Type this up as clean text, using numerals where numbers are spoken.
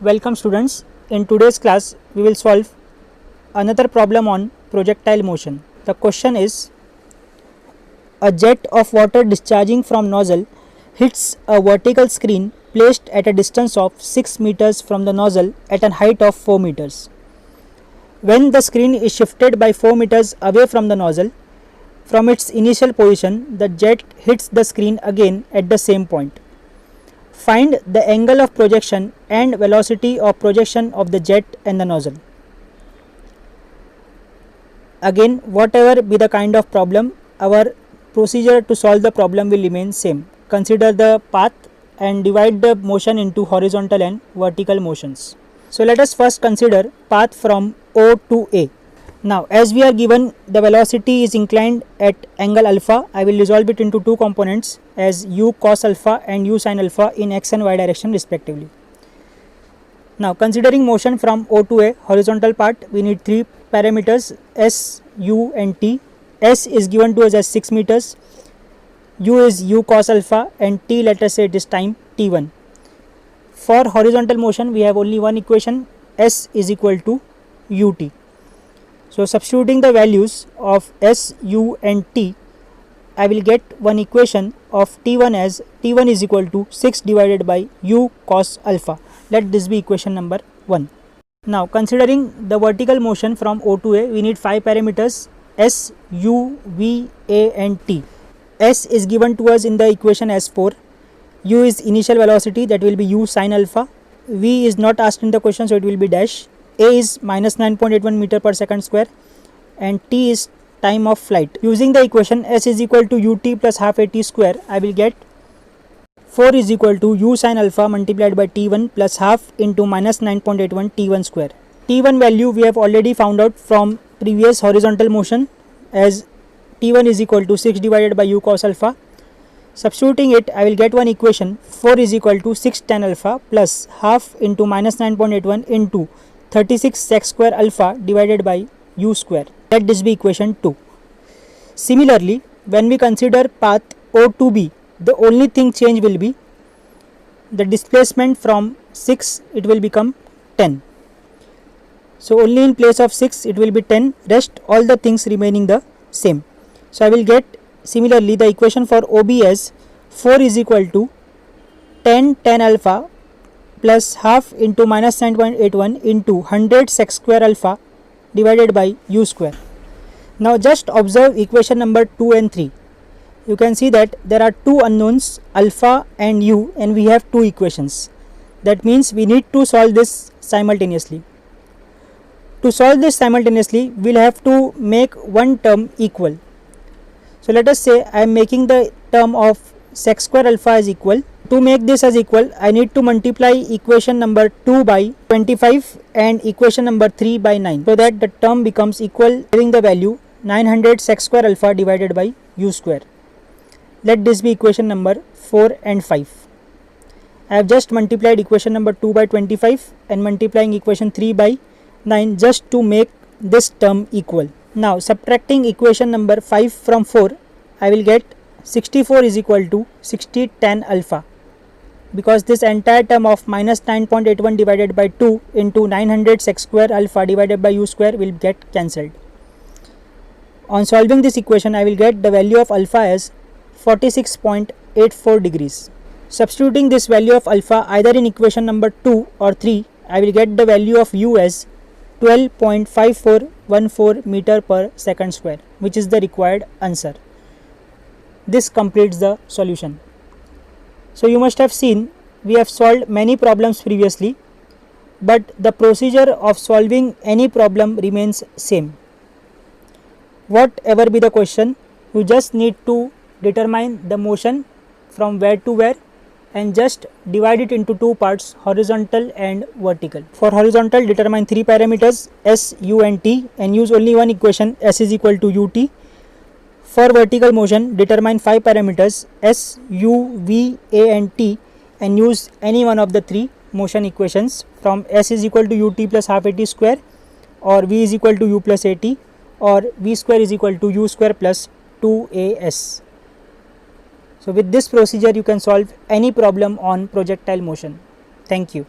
Welcome students. In today's class we will solve another problem on projectile motion. The question is, a jet of water discharging from nozzle hits a vertical screen placed at a distance of 6 meters from the nozzle at a height of 4 meters. When the screen is shifted by 4 meters away from the nozzle, from its initial position the jet hits the screen again at the same point. Find the angle of projection and velocity of projection of the jet and the nozzle. Again, whatever be the kind of problem, our procedure to solve the problem will remain same. Consider the path and divide the motion into horizontal and vertical motions. So let us first consider path from O to A. Now as we are given the velocity is inclined at angle alpha, I will resolve it into two components as u cos alpha and u sin alpha in x and y direction respectively. Now considering motion from O to A, horizontal part, we need three parameters s, u and t. S is given to us as 6 meters, u is u cos alpha and t, let us say it is time t1. For horizontal motion we have only one equation, s is equal to ut. So substituting the values of s, u and t, I will get one equation of t1 as t1 is equal to 6 divided by u cos alpha. Let this be equation number 1. Now considering the vertical motion from O to A, we need 5 parameters s, u, v, a and t. S is given to us in the equation as 4, u is initial velocity, that will be u sin alpha, v is not asked in the question so it will be dash, a is minus 9.81 meter per second square and t is time of flight. Using the equation s is equal to ut plus half a t square, I will get 4 is equal to u sin alpha multiplied by t1 plus half into minus 9.81 t1 square. T1 value we have already found out from previous horizontal motion as t1 is equal to 6 divided by u cos alpha. Substituting it, I will get one equation 4 is equal to 6 tan alpha plus half into minus 9.81 into 36 sec square alpha divided by u square. Let this be equation 2. Similarly, when we consider path O to B, the only thing change will be the displacement from 6, it will become 10. So only in place of 6 it will be 10, rest all the things remaining the same. So I will get similarly the equation for OB as 4 is equal to 10 tan alpha plus half into minus 9.81 into 100 sec square alpha divided by u square. Now just observe equation number 2 and 3. You can see that there are two unknowns alpha and u and we have two equations. That means we need to solve this simultaneously. To solve this simultaneously, we will have to make one term equal. So let us say I am making the term of sec square alpha as equal. To make this as equal, I need to multiply equation number 2 by 25 and equation number 3 by 9 so that the term becomes equal, having the value 900 sec square alpha divided by u square. Let this be equation number 4 and 5. I have just multiplied equation number 2 by 25 and multiplying equation 3 by 9 just to make this term equal. Now subtracting equation number 5 from 4, I will get 64 is equal to 60 tan alpha, because this entire term of minus 9.81 divided by 2 into 900 sec square alpha divided by u square will get cancelled. On solving this equation, I will get the value of alpha as 46.84 degrees. Substituting this value of alpha either in equation number 2 or 3, I will get the value of u as 12.5414 meter per second square, which is the required answer. This completes the solution. So you must have seen we have solved many problems previously, but the procedure of solving any problem remains same. Whatever be the question, you just need to determine the motion from where to where and just divide it into two parts, horizontal and vertical. For horizontal, determine three parameters s, u and t and use only one equation, s is equal to ut. For vertical motion, determine 5 parameters s, u, v, a and t and use any one of the three motion equations from s is equal to ut plus half a t square, or v is equal to u plus a t, or v square is equal to u square plus 2as. So with this procedure you can solve any problem on projectile motion. Thank you.